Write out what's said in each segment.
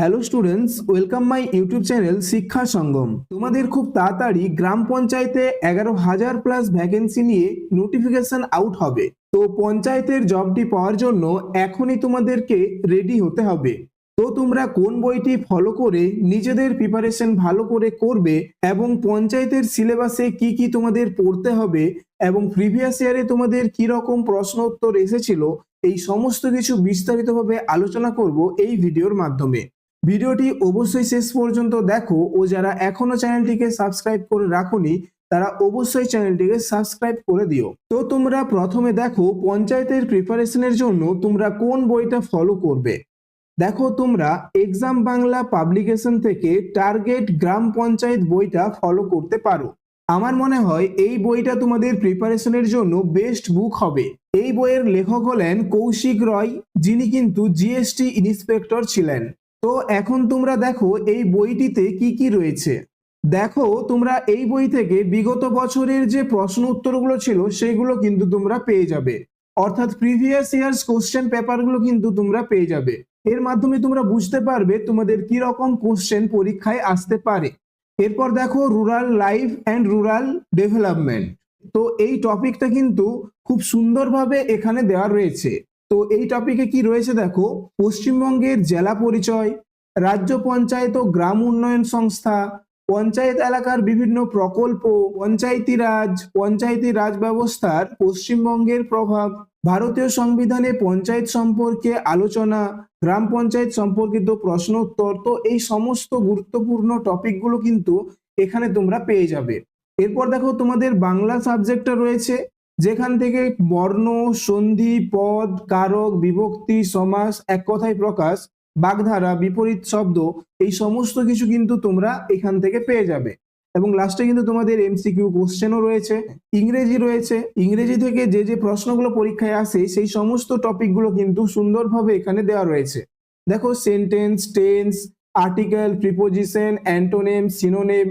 Hello students, welcome my YouTube channel শিক্ষা সঙ্গম। তোমাদের খুব তাড়াতাড়ি গ্রাম পঞ্চায়েতে 11,000 প্লাস ভ্যাকেন্সি নিয়ে নোটিফিকেশন আউট হবে। তো পঞ্চায়েতের জবটি পাওয়ার জন্য এখনই তোমাদেরকে রেডি হতে হবে। তো তোমরা কোন বইটি ফলো করে নিজেদের প্রিপারেশন ভালো করে করবে এবং পঞ্চায়েতের সিলেবাসে কি কি তোমাদের পড়তে হবে এবং প্রিভিয়াস ইয়ারে তোমাদের কি রকম প্রশ্ন উত্তর এসেছিল, এই সমস্ত কিছু বিস্তারিতভাবে আলোচনা করব এই ভিডিওর মাধ্যমে। ভিডিওটি অবশ্যই শেষ পর্যন্ত দেখো ও যারা এখনো চ্যানেলটিকে সাবস্ক্রাইব করে রাখোনি তারা অবশ্যই চ্যানেলটিকে সাবস্ক্রাইব করে দিও। তো তোমরা প্রথমে দেখো পঞ্চায়েতের প্রিপারেশনের জন্য তোমরা কোন বইটা ফলো করবে। দেখো তোমরা এক্সাম বাংলা পাবলিকেশন থেকে টার্গেট গ্রাম পঞ্চায়েত বইটা ফলো করতে পারো। আমার মনে হয় এই বইটা তোমাদের প্রিপারেশনের জন্য বেস্ট বুক হবে। এই বইয়ের লেখক হলেন কৌশিক রয়, যিনি কিন্তু জিএসটি ইন্সপেক্টর ছিলেন। তো এখন তোমরা দেখো এই বইটিতে কি কি রয়েছে। দেখো তোমরা এই বই থেকে বিগত বছরের যে প্রশ্ন উত্তরগুলো ছিল সেগুলো কিন্তু তোমরা পেয়ে যাবে, অর্থাৎ প্রিভিয়াস ইয়ার্স কোশ্চেন পেপারগুলো কিন্তু তোমরা পেয়ে যাবে। এর মাধ্যমে তোমরা বুঝতে পারবে তোমাদের কি রকম কোশ্চেন পরীক্ষায় আসতে পারে। এরপর দেখো rural life and rural development. তো এই টপিকটা কিন্তু খুব সুন্দরভাবে এখানে দেওয়া রয়েছে। তো এই টপিকে কি রয়েছে দেখো, পশ্চিমবঙ্গের জেলা পরিচয়, রাজ্য পঞ্চায়েত ও গ্রাম উন্নয়ন সংস্থা, পঞ্চায়েত এলাকার বিভিন্ন প্রকল্প, পঞ্চায়েতি রাজ ব্যবস্থার পশ্চিমবঙ্গের প্রভাব, ভারতীয় সংবিধানে পঞ্চায়েত সম্পর্কে আলোচনা, গ্রাম পঞ্চায়েত সম্পর্কিত প্রশ্ন উত্তর। তো এই সমস্ত গুরুত্বপূর্ণ টপিকগুলো কিন্তু এখানে তোমরা পেয়ে যাবে। এরপর দেখো তোমাদের বাংলা সাবজেক্টটা রয়েছে, যেখান থেকে বর্ণ, সন্ধি, পদ, কারক, বিভক্তি, সমাস, এক কথায় প্রকাশ, বাগধারা, বিপরীত শব্দ, এই সমস্ত কিছু কিন্তু তোমরা এখান থেকে পেয়ে যাবে। এবং লাস্টে কিন্তু তোমাদের এমসিকিউ কোশ্চেনও রয়েছে। ইংরেজি রয়েছে, ইংরেজি থেকে যে যে প্রশ্নগুলো পরীক্ষায় আসে সেই সমস্ত টপিকগুলো কিন্তু সুন্দরভাবে এখানে দেওয়া রয়েছে। দেখো sentence, tense, article, preposition, antonym, synonym,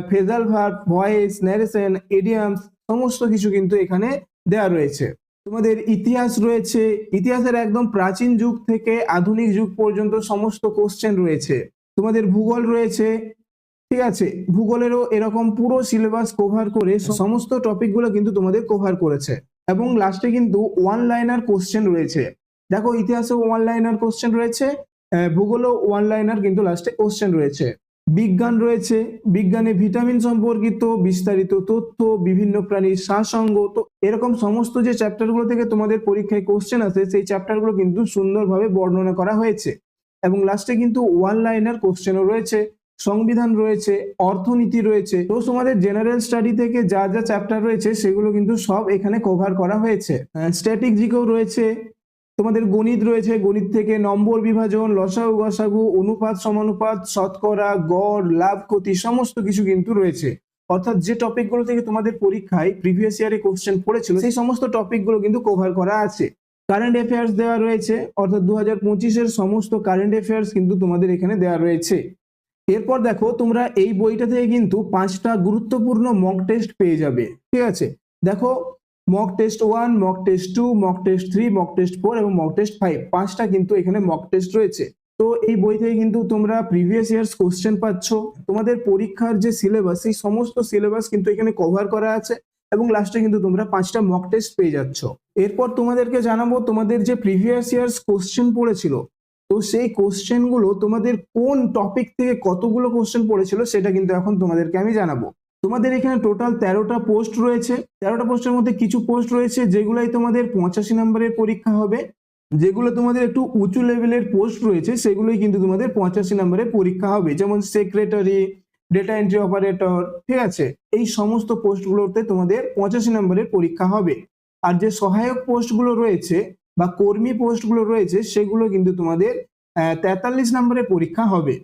phrasal verb, voice, narration, idioms, সমস্ত কিছু কিন্তু এখানে দেওয়া রয়েছে। তোমাদের ইতিহাস রয়েছে, ইতিহাসের একদম প্রাচীন যুগ থেকে আধুনিক যুগ পর্যন্ত সমস্ত কোশ্চেন রয়েছে। তোমাদের ভূগোল রয়েছে, ঠিক আছে, ভূগোলেরও এরকম পুরো সিলেবাস কভার করে সমস্ত টপিকগুলো কিন্তু তোমাদের কভার করেছে। এবং লাস্টে কিন্তু ওয়ান লাইনার কোশ্চেন রয়েছে। দেখো ইতিহাসেও ওয়ান লাইনার কোশ্চেন রয়েছে, ভূগোলও ওয়ান লাইনার কিন্তু লাস্টে কোশ্চেন রয়েছে। বিজ্ঞান রয়েছে, বিজ্ঞানে ভিটামিন সম্পর্কিত বিস্তারিত তথ্য, বিভিন্ন প্রাণীর সাসঙ্গ, তো এরকম সমস্ত যে চ্যাপ্টারগুলো থেকে তোমাদের পরীক্ষায় কোশ্চেন আসে সেই চ্যাপ্টারগুলো কিন্তু সুন্দরভাবে বর্ণনা করা হয়েছে। এবং লাস্টে কিন্তু ওয়ান লাইনার কোশ্চেনও রয়েছে, সংবিধান রয়েছে, অর্থনীতি রয়েছে। তো তোমাদের জেনারেল স্টাডি থেকে যা যা চ্যাপ্টার রয়েছে সেগুলো কিন্তু সব এখানে কভার করা হয়েছে। স্ট্যাটিক জিকেও রয়েছে, তোমাদের গণিত রয়েছে, গণিত থেকে নম্বর বিভাজন, লসাগু গসাগু, অনুপাত সমানুপাত, শতকরা, গড়, লাভ ক্ষতি, সমস্ত কিছু কিন্তু রয়েছে। অর্থাৎ যে টপিকগুলো থেকে তোমাদের পরীক্ষায় প্রিভিয়াস ইয়ারে কোশ্চেন পড়েছিল সেই সমস্ত টপিকগুলো কিন্তু কভার করা আছে। কারেন্ট অ্যাফেয়ার্স দেওয়া রয়েছে, অর্থাৎ 2025-এর সমস্ত কারেন্ট অ্যাফেয়ার্স কিন্তু তোমাদের এখানে দেওয়া রয়েছে। এরপর দেখো তোমরা এই বইটা থেকে কিন্তু 5টা গুরুত্বপূর্ণ মক টেস্ট পেয়ে যাবে, ঠিক আছে। দেখো mock test 1, mock test 2, mock test 3, mock test 4 এবং মক টেস্ট 5, 5টা কিন্তু এখানে মক টেস্ট রয়েছে। তো এই বই থেকে কিন্তু তোমরা প্রিভিয়াস ইয়ার্স কোশ্চেন পাচ্ছ, তোমাদের পরীক্ষার যে সিলেবাস সেই সমস্ত সিলেবাস কিন্তু এখানে কভার করা আছে। এবং লাস্টে কিন্তু তোমরা 5টা মক টেস্ট পেয়ে যাচ্ছ। এরপর তোমাদেরকে জানাবো তোমাদের যে প্রিভিয়াস ইয়ার্স কোশ্চেন পড়েছিল, তো সেই কোশ্চেন গুলো তোমাদের কোন টপিক থেকে কতগুলো কোশ্চেন পড়েছিল সেটা কিন্তু এখন তোমাদেরকে আমি জানাবো। তোমাদের এখানে টোটাল 13টা পোস্ট রয়েছে। 13টা পোস্টের মধ্যে কিছু পোস্ট রয়েছে যেগুলাই তোমাদের 85 নম্বরের পরীক্ষা হবে, যেগুলো তোমাদের একটু উঁচু লেভেলের পোস্ট রয়েছে সেগুলোই কিন্তু তোমাদের 85 নম্বরের পরীক্ষা হবে, যেমন সেক্রেটারি, ডেটা এন্ট্রি অপারেটর, ঠিক আছে। এই সমস্ত পোস্টগুলোতে তোমাদের 85 নম্বরের পরীক্ষা হবে। আর যে সহায়ক পোস্টগুলো রয়েছে বা কর্মী পোস্টগুলো রয়েছে সেগুলো কিন্তু তোমাদের 43 নম্বরের পরীক্ষা হবে।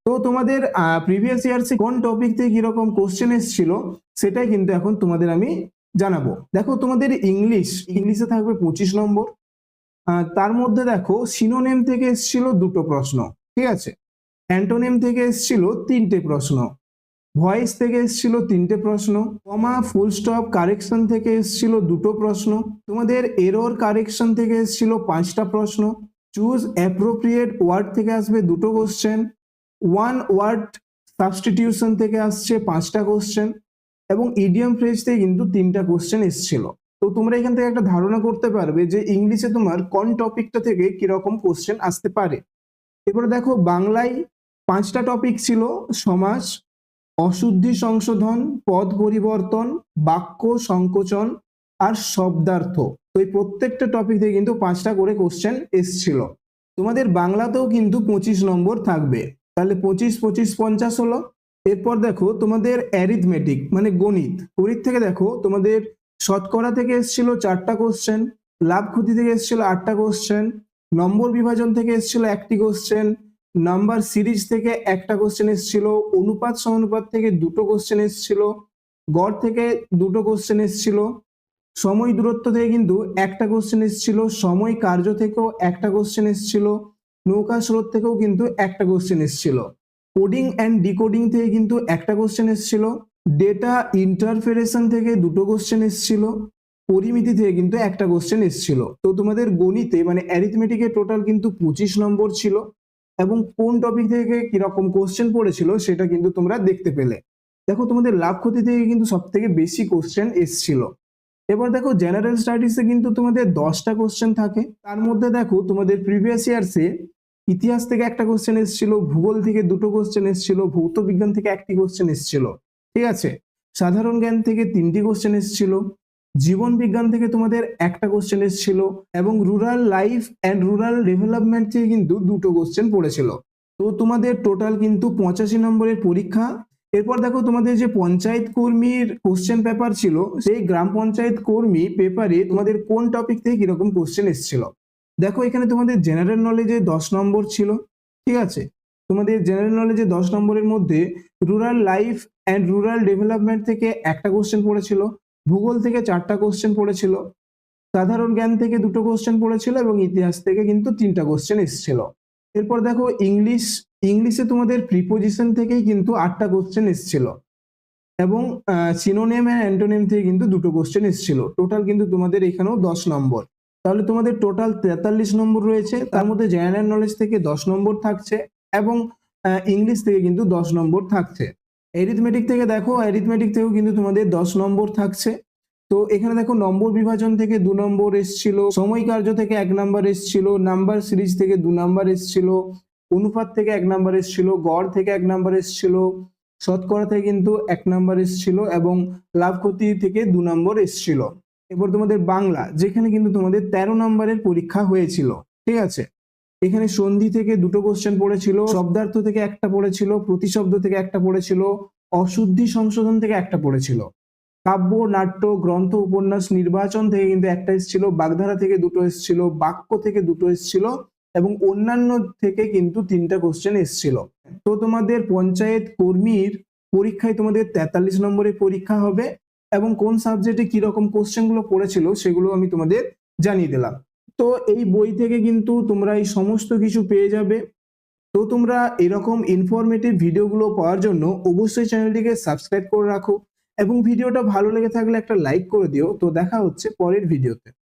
তো তোমাদের প্রিভিয়াস ইয়ার্সে কোন টপিক থেকে কিরকম কোশ্চেন এসেছিল সেটাই কিন্তু এখন তোমাদের আমি জানাবো। দেখো তোমাদের ইংলিশে থাকবে 25 নম্বর। তার মধ্যে দেখো সিনোনিম থেকে এসেছিল 2টো প্রশ্ন, ঠিক আছে। অ্যান্টোনিম থেকে এসেছিল 3টে প্রশ্ন, ভয়েস থেকে এসেছিল 3টে প্রশ্ন, কমা ফুল স্টপ কারেকশন থেকে এসেছিল 2টো প্রশ্ন, তোমাদের এরর কারেকশন থেকে এসেছিল 5টা প্রশ্ন, চুজ অ্যাপ্রোপ্রিয়েট ওয়ার্ড থেকে আসবে 2টো কোশ্চেন, ওয়ান ওয়ার্ড সাবস্টিটিউশন থেকে আসছে 5টা কোশ্চেন এবং ইডিয়াম ফ্রেজ থেকে কিন্তু 3টা কোশ্চেন এসেছিল। তো তোমরা এখান থেকে একটা ধারণা করতে পারবে যে ইংলিশে তোমার কোন টপিকটা থেকে কিরকম কোশ্চেন আসতে পারে। এবারে দেখো বাংলায় 5টা টপিক ছিল, সমাস, অশুদ্ধি সংশোধন, পদ পরিবর্তন, বাক্য সংকোচন আর শব্দার্থ। তো এই প্রত্যেকটা টপিক থেকে কিন্তু 5টা করে কোশ্চেন এসছিল। তোমাদের বাংলাতেও কিন্তু 25 নম্বর থাকবে, তাহলে 25 25 50 হলো। এরপর দেখো তোমাদের অ্যারিথমেটিক মানে গণিত, গণিত থেকে দেখো তোমাদের শতকরা থেকে এসেছিল 4টা কোশ্চেন, লাভ ক্ষতি থেকে এসেছিল 8টা কোশ্চেন, নম্বর বিভাজন থেকে এসেছিল 1টি কোশ্চেন, নাম্বার সিরিজ থেকে 1টা কোশ্চেন এসেছিল, অনুপাত সমানুপাত থেকে 2টো কোশ্চেন এসেছিল, গড় থেকে 2টো কোশ্চেন এসেছিল, সময় দূরত্ব থেকে কিন্তু 1টা কোশ্চেন এসেছিল, সময় কার্য থেকেও 1টা কোশ্চেন এসেছিল, নৌকা স্রোত থেকেও কিন্তু 1টা কোশ্চেন এসেছিল, কোডিং অ্যান্ড ডিকোডিং থেকে কিন্তু 1টা কোশ্চেন এসেছিল, ডেটা ইন্টারফেরেশন থেকে 2টো কোশ্চেন এসেছিল, পরিমিতি থেকে কিন্তু 1টা কোশ্চেন এসেছিল। তো তোমাদের গণিতে মানে অ্যারিথমেটিকে টোটাল কিন্তু 25 নম্বর ছিল এবং কোন টপিক থেকে কিরকম কোশ্চেন পড়েছিল সেটা কিন্তু তোমরা দেখতে পেলে। দেখো তোমাদের লাভ ক্ষতি থেকে কিন্তু সব থেকে বেশি কোশ্চেন এসেছিল। এবার দেখো জেনারেল স্টাডিজে কিন্তু তোমাদের 10টা কোশ্চেন থাকে, তার মধ্যে দেখো তোমাদের প্রিভিয়াস ইয়ার্সে ইতিহাস থেকে 1টা কোশ্চেন এসেছিল, ভূগোল থেকে 2টো কোশ্চেন এসেছিল, ভৌত বিজ্ঞান থেকে 1টি কোশ্চেন এসেছিল, ঠিক আছে, সাধারণ জ্ঞান থেকে 3টি কোশ্চেন এসেছিল, জীবন বিজ্ঞান থেকে তোমাদের 1টা কোশ্চেন এসেছিল এবং rural life and rural development থেকে কিন্তু 2টো কোশ্চেন পড়েছিল। তো তোমাদের টোটাল কিন্তু 85 নম্বরের পরীক্ষা। এরপর দেখো তোমাদের যে পঞ্চায়েত কর্মীর কোশ্চেন পেপার ছিল, সেই গ্রাম পঞ্চায়েত কর্মী পেপারে তোমাদের কোন টপিক থেকে কিরকম কোশ্চেন এসেছিল। দেখো এখানে তোমাদের জেনারেল নলেজে 10 নম্বর ছিল, ঠিক আছে, তোমাদের জেনারেল নলেজে 10 নম্বরের মধ্যে rural life and rural development থেকে 1টা কোশ্চেন পড়েছিল, ভূগোল থেকে 4টা কোশ্চেন পড়েছিল, সাধারণ জ্ঞান থেকে 2টো কোশ্চেন পড়েছিল এবং ইতিহাস থেকে কিন্তু 3টা কোশ্চেন এসেছিল। এরপর দেখো ইংলিশে তোমাদের প্রিপোজিশন থেকেই কিন্তু 8টা কোশ্চেন এসেছিল এবং সিনোনিম এন্ড অ্যান্টোনিম থেকে কিন্তু 2টো কোশ্চেন এসেছিল। টোটাল কিন্তু তোমাদের এখানেও 10 নম্বর, তাহলে তোমাদের টোটাল 43 নম্বর রয়েছে। তার মধ্যে জেনারেল নলেজ থেকে 10 নম্বর থাকছে এবং ইংলিশ থেকে কিন্তু 10 নম্বর থাকছে। অ্যারিথমেটিক থেকে দেখো, অ্যারিথমেটিক থেকেও কিন্তু তোমাদের 10 নম্বর থাকছে। তো এখানে দেখো নম্বর বিভাজন থেকে 2 নম্বর এসেছিল, সময় কার্য থেকে 1 নম্বর এসেছিল, নাম্বার সিরিজ থেকে 2 নম্বর এসেছিল, অনুপাত থেকে 1 নম্বর এসেছিল, গড় থেকে 1 নম্বর এসেছিল, শতকরা থেকে কিন্তু 1 নম্বর এসেছিল এবং লাভ ক্ষতি থেকে 2 নম্বর এসেছিল। এরপর তোমাদের বাংলা, যেখানে কিন্তু তোমাদের 13 নম্বরের পরীক্ষা হয়েছিল, ঠিক আছে, এখানে সন্ধি থেকে 2টো কোশ্চেন পড়েছিল, শব্দার্থ থেকে 1টা পড়েছিল, প্রতিশব্দ থেকে 1টা পড়েছিল, অশুদ্ধি সংশোধন থেকে 1টা পড়েছিল, কাব্য নাট্য গ্রন্থ উপন্যাস নির্বাচন থেকে কিন্তু 1টা এসেছিল, বাগধারা থেকে 2টো এসেছিল, বাক্য থেকে 2টো এসেছিল এবং অন্যান্য থেকে কিন্তু 3টা কোশ্চেন এসেছিল। তো তোমাদের পঞ্চায়েত কর্মীর পরীক্ষায় তোমাদের 43 নম্বরের পরীক্ষা হবে এবং কোন সাবজেক্টে কিরকম কোশ্চেন গুলো পড়েছিল সেগুলো আমি তোমাদের জানিয়ে দিলাম। তো এই বই থেকে কিন্তু তোমরা এই সমস্ত কিছু পেয়ে যাবে। তো তোমরা এরকম ইনফরমেটিভ ভিডিওগুলো পাওয়ার জন্য অবশ্যই চ্যানেলটিকে সাবস্ক্রাইব করে রাখো এবং ভিডিওটা ভালো লেগে থাকলে একটা লাইক করে দিও। তো দেখা হচ্ছে পরের ভিডিওতে।